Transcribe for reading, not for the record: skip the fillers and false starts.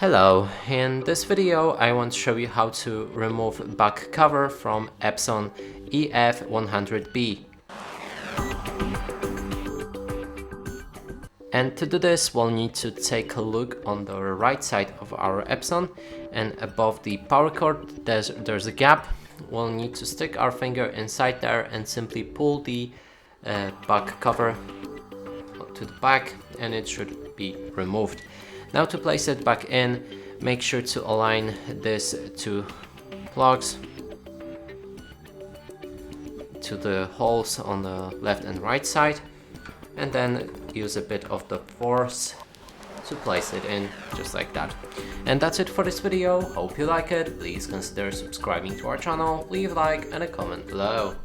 Hello, in this video I want to show you how to remove back cover from Epson EF-100B. And to do this we'll need to take a look on the right side of our Epson, and above the power cord there's a gap. We'll need to stick our finger inside there and simply pull the back cover to the back and it should be removed. Now to place it back in, make sure to align this two plugs to the holes on the left and right side, and then use a bit of the force to place it in, just like that. And that's it for this video. Hope you like it. Please consider subscribing to our channel, leave a like and a comment below.